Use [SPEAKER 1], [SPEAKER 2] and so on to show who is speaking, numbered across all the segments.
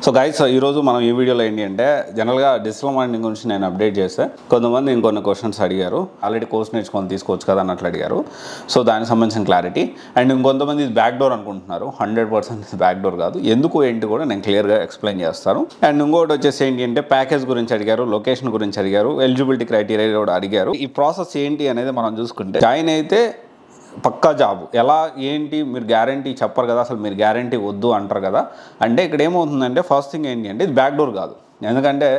[SPEAKER 1] So guys ఈరోజు మనం ఈ వీడియోలో ఏంటి అంటే జనరల్గా డిజిటల్ మార్కెటింగ్ గురించి నేను అప్డేట్ చేస్తే కొంతమంది ఇంకొన్ని క్వశ్చన్స్ అడిగారు. ఆల్రెడీ కోర్స్ నేర్చుకొని తీసుకోవచ్చు కదా అన్నట్లు అడిగారు. సో దానికి సంబంధించిన క్లారిటీ అండ్ ఇంకొంతమంది ఇది బ్యాక్ డోర్ అనుకుంటున్నారు. 100% ఇది బ్యాక్ డోర్ కాదు. ఎందుకు ఏంటి కూడా నేను క్లియర్గా ఎక్స్ప్లెయిన్ చేస్తాను. అండ్ ఇంకోటి వచ్చేసి ఏంటి అంటే ప్యాకేజ్ గురించి అడిగారు, లొకేషన్ గురించి అడిగారు, ఎలిజిబిలిటీ క్రైటీరియా కూడా అడిగారు. ఈ ప్రాసెస్ ఏంటి అనేది మనం చూసుకుంటే జాయిన్ అయితే పక్కా జాబ్ ఎలా ఏంటి మీరు గ్యారంటీ చెప్పరు కదా, అసలు మీరు గ్యారంటీ వద్దు అంటారు కదా. అంటే ఇక్కడ ఏమవుతుందంటే ఫస్ట్ థింగ్ ఏంటి అంటే ఇది బ్యాక్ డోర్ కాదు. ఎందుకంటే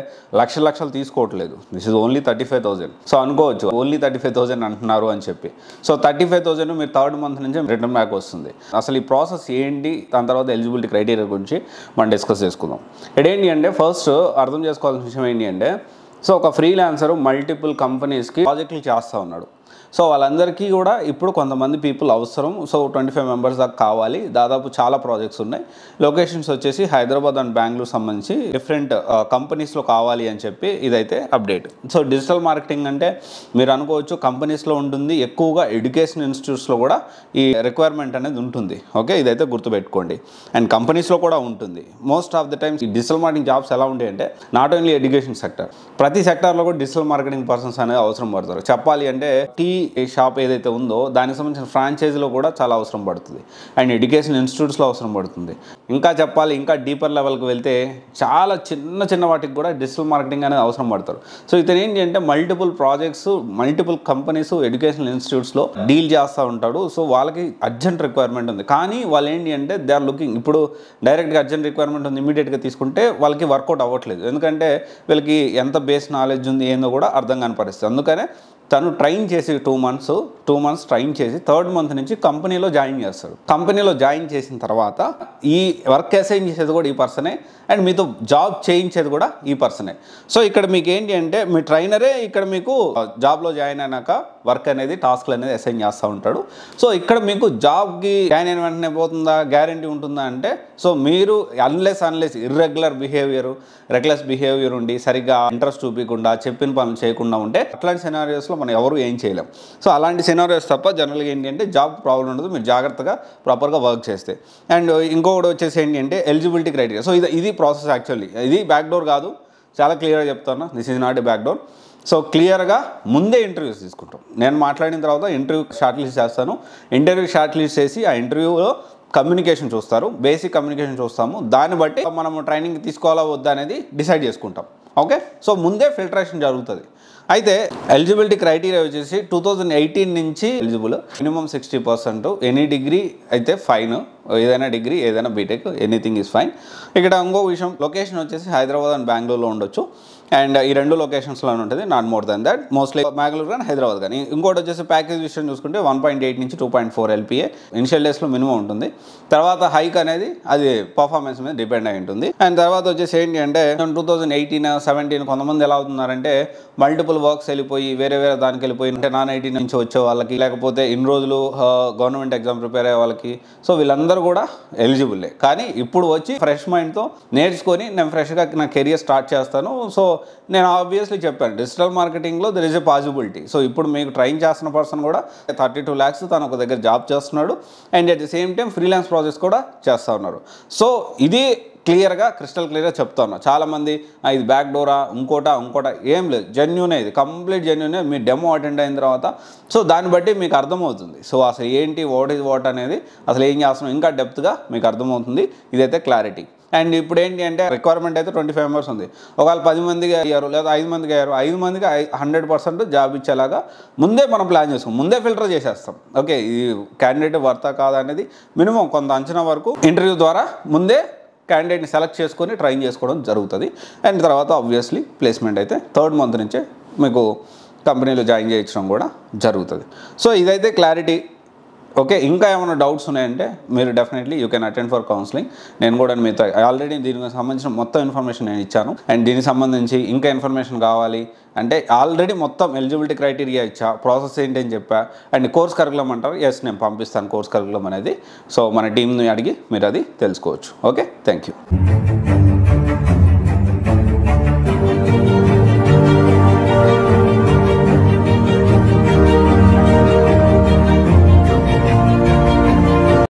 [SPEAKER 1] లక్షలు తీసుకోవట్లేదు. This is only 35,000. సో అనుకోవచ్చు ఓన్లీ 35,000 అంటున్నారు అని చెప్పి. సో 35,000 మీరు థర్డ్ మంత్ నుంచి రిటర్న్ బ్యాక్ వస్తుంది. అసలు ఈ ప్రాసెస్ ఏంటి, దాని తర్వాత ఎలిజిబిలిటీ క్రైటీరియా గురించి మనం డిస్కస్ చేసుకుందాం. ఇదేంటి అంటే ఫస్ట్ అర్థం చేసుకోవాల్సిన విషయం ఏంటి అంటే సో ఒక ఫ్రీలాన్సర్ మల్టిపుల్ కంపెనీస్కి ప్రాజెక్టులు చేస్తూ ఉన్నాడు. సో వాళ్ళందరికీ కూడా ఇప్పుడు కొంతమంది పీపుల్ అవసరం. సో 25 మెంబర్స్ దాకా కావాలి. దాదాపు చాలా ప్రాజెక్ట్స్ ఉన్నాయి. లొకేషన్స్ వచ్చేసి హైదరాబాద్ అండ్ బెంగళూరు సంబంధించి డిఫరెంట్ కంపెనీస్లో కావాలి అని చెప్పి ఇదైతే అప్డేట్. సో డిజిటల్ మార్కెటింగ్ అంటే మీరు అనుకోవచ్చు కంపెనీస్లో ఉంటుంది, ఎక్కువగా ఎడ్యుకేషన్ ఇన్స్టిట్యూట్స్లో కూడా ఈ రిక్వైర్మెంట్ అనేది ఉంటుంది. ఓకే, ఇదైతే గుర్తుపెట్టుకోండి. అండ్ కంపెనీస్లో కూడా ఉంటుంది. మోస్ట్ ఆఫ్ ద టైమ్స్ ఈ డిజిటల్ మార్కెటింగ్ జాబ్స్ ఎలా ఉంటాయి అంటే నాట్ ఓన్లీ ఎడ్యుకేషన్ సెక్టర్, ప్రతి సెక్టార్లో కూడా డిజిటల్ మార్కెటింగ్ పర్సన్స్ అనేది అవసరం పడతారు. చెప్పాలి అంటే ఈ షాప్ ఏదైతే ఉందో దానికి సంబంధించిన ఫ్రాంచైజీలో కూడా చాలా అవసరం పడుతుంది. అండ్ ఎడ్యుకేషన్ ఇన్స్టిట్యూట్స్లో అవసరం పడుతుంది. ఇంకా చెప్పాలి ఇంకా డీపర్ లెవెల్కి వెళ్తే చాలా చిన్న వాటికి కూడా డిజిటల్ మార్కెటింగ్ అనేది అవసరం పడతారు. సో ఇతను ఏంటి అంటే multiple projects, multiple companies, educational ఇన్స్టిట్యూట్స్లో డీల్ చేస్తూ ఉంటాడు. సో వాళ్ళకి అర్జెంట్ రిక్వైర్మెంట్ ఉంది. కానీ వాళ్ళు ఏంటి అంటే దే ఆర్ లుకింగ్, ఇప్పుడు డైరెక్ట్గా అర్జెంట్ రిక్వైర్మెంట్ ఉంది ఇమీడియట్గా తీసుకుంటే వాళ్ళకి వర్కౌట్ అవ్వట్లేదు. ఎందుకంటే వీళ్ళకి ఎంత బేస్ నాలెడ్జ్ ఉంది ఏందో కూడా అర్థం కాని పరిస్థితి. అందుకనే తను ట్రైన్ చేసి 2 months ట్రైన్ చేసి థర్డ్ మంత్ నుంచి కంపెనీలో జాయిన్ చేస్తాడు. కంపెనీలో జాయిన్ చేసిన తర్వాత ఈ వర్క్ అసైన్ చేసేది కూడా ఈ పర్సనే అండ్ మీతో జాబ్ చేయించేది కూడా ఈ పర్సనే. సో ఇక్కడ మీకు ఏంటి అంటే మీ ట్రైనరే ఇక్కడ మీకు జాబ్లో జాయిన్ అయినాక వర్క్ అనేది టాస్క్లు అనేది అసైన్ చేస్తూ ఉంటాడు. సో ఇక్కడ మీకు జాబ్కి జాయిన్ అయిన వెంటనే పోతుందా, గ్యారంటీ ఉంటుందా అంటే సో మీరు unless irregular behaviour, reckless behaviour ఉండి సరిగ్గా ఇంట్రెస్ట్ చూపించకుండా చెప్పిన పనులు చేయకుండా ఉంటే అట్లాంటి సినారియోస్లో మనం ఎవరు ఏం చేయలేం. సో అలాంటి సినారియోస్ తప్ప జనరల్గా ఏంటి అంటే జాబ్ ప్రాబ్లం ఉండదు మీరు జాగ్రత్తగా ప్రాపర్గా వర్క్ చేస్తే. అండ్ ఇంకొకటి వచ్చేసి ఏంటి అంటే ఎలిజిబిలిటీ క్రైటీరియా. సో ఇది ప్రాసెస్ యాక్చువల్లీ ఇది బ్యాక్ డోర్ కాదు, చాలా క్లియర్గా చెప్తాను. This is not a back door. So క్లియర్గా ముందే ఇంటర్వ్యూస్ తీసుకుంటాం. నేను మాట్లాడిన తర్వాత ఇంటర్వ్యూ షార్ట్ లిస్ట్ చేస్తాను. ఇంటర్వ్యూ షార్ట్ లిస్ట్ చేసి ఆ ఇంటర్వ్యూలో కమ్యూనికేషన్ చూస్తారు, బేసిక్ కమ్యూనికేషన్ చూస్తాము. దాన్ని బట్టి మనము ట్రైనింగ్ తీసుకోవాలా వద్దా అనేది డిసైడ్ చేసుకుంటాం. ఓకే, సో ముందే ఫిల్టరేషన్ జరుగుతుంది. అయితే ఎలిజిబిలిటీ క్రైటీరియా వచ్చేసి 2018 నుంచి ఎలిజిబుల్, మినిమం 60%, ఎనీ డిగ్రీ అయితే ఫైన్, ఏదైనా డిగ్రీ ఏదైనా బీటెక్ ఎనీథింగ్ ఈజ్ ఫైన్. ఇక్కడ ఇంకో విషయం లొకేషన్ వచ్చేసి హైదరాబాద్ అండ్ బెంగళూరులో ఉండొచ్చు. అండ్ ఈ 2 లొకేషన్స్లో ఉంటుంది, not more than that. Mostly Bengaluru కానీ హైదరాబాద్ కానీ. ఇంకోటి వచ్చేసి ప్యాకేజ్ విషయం చూసుకుంటే 1.8 నుంచి 2.4 LPA ఇనిషియల్ డేస్లో మినిమం ఉంటుంది. తర్వాత హైక్ అనేది అది పర్ఫార్మెన్స్ మీద డిపెండ్ అయి ఉంటుంది. అండ్ తర్వాత వచ్చేసి ఏంటి అంటే 2018, 17 కొంతమంది ఎలా అవుతున్నారంటే మల్టిపుల్ వర్క్స్ వెళ్ళిపోయి వేరే దానికి వెళ్ళిపోయి అంటే నాన్ ఐటీ నుంచి వచ్చే వాళ్ళకి, లేకపోతే ఇన్ని రోజులు గవర్నమెంట్ ఎగ్జామ్ ప్రిపేర్ అయ్యే వాళ్ళకి, సో వీళ్ళందరూ కూడా ఎలిజిబుల్లే. కానీ ఇప్పుడు వచ్చి ఫ్రెష్ మైండ్తో నేర్చుకొని నేను ఫ్రెష్గా నా కెరియర్ స్టార్ట్ చేస్తాను. సో నేను ఆబ్వియస్లీ చెప్పాను డిజిటల్ మార్కెటింగ్లో there is a possibility. So ఇప్పుడు మీకు ట్రైన్ చేస్తున్న పర్సన్ కూడా 32 lakhs తను ఒక దగ్గర జాబ్ చేస్తున్నాడు. And at the same time freelance projects కూడా చేస్తూ ఉన్నారు. సో ఇది క్లియర్గా క్రిస్టల్ క్లియర్గా చెప్తా ఉన్నా. చాలామంది ఇది బ్యాక్ డోరా ఇంకోటా ఏం లేదు, జెన్యూనే, ఇది కంప్లీట్ జెన్యూనే. మీ డెమో అటెండ్ అయిన తర్వాత సో దాన్ని బట్టి మీకు అర్థమవుతుంది. సో అసలు ఏంటి వాట్ అనేది అసలు ఏం చేస్తున్నాం ఇంకా డెప్త్గా మీకు అర్థమవుతుంది. ఇదైతే క్లారిటీ. అండ్ ఇప్పుడు ఏంటి అంటే రిక్వైర్మెంట్ అయితే 25 members ఉంది. ఒకవేళ 10 మందికి అయ్యారు లేదా 5 మందికి అయ్యారు, 5 మందికి 100% జాబ్ ఇచ్చేలాగా ముందే మనం ప్లాన్ చేసుకోం, ముందే ఫిల్టర్ చేసేస్తాం. ఓకే, ఈ క్యాండిడేట్ వర్తా కాదా అనేది మినిమం కొంత అంచనా వరకు ఇంటర్వ్యూ ద్వారా ముందే క్యాండిడేట్ని సెలెక్ట్ చేసుకొని ట్రైన్ చేసుకోవడం జరుగుతుంది. అండ్ తర్వాత ఆబ్వియస్లీ ప్లేస్మెంట్ అయితే థర్డ్ మంత్ నుంచే మీకు కంపెనీలో జాయిన్ చేయించడం కూడా జరుగుతుంది. సో ఇదైతే క్లారిటీ. ఓకే, ఇంకా ఏమైనా డౌట్స్ ఉన్నాయంటే మీరు definitely you can attend for counselling. నేను కూడా మీతో ఆల్రెడీ దీనికి సంబంధించిన మొత్తం ఇన్ఫర్మేషన్ నేను ఇచ్చాను. అండ్ దీనికి సంబంధించి ఇంకా ఇన్ఫర్మేషన్ కావాలి అంటే ఆల్రెడీ మొత్తం ఎలిజిబిలిటీ క్రైటీరియా ఇచ్చా, ప్రాసెస్ ఏంటి అని చెప్పా. అండ్ కోర్స్ కరికులం అంటారు, ఎస్ నేను పంపిస్తాను కోర్స్ కరికులం అనేది. సో మన టీంని అడిగి మీరు అది తెలుసుకోవచ్చు. Okay, thank you.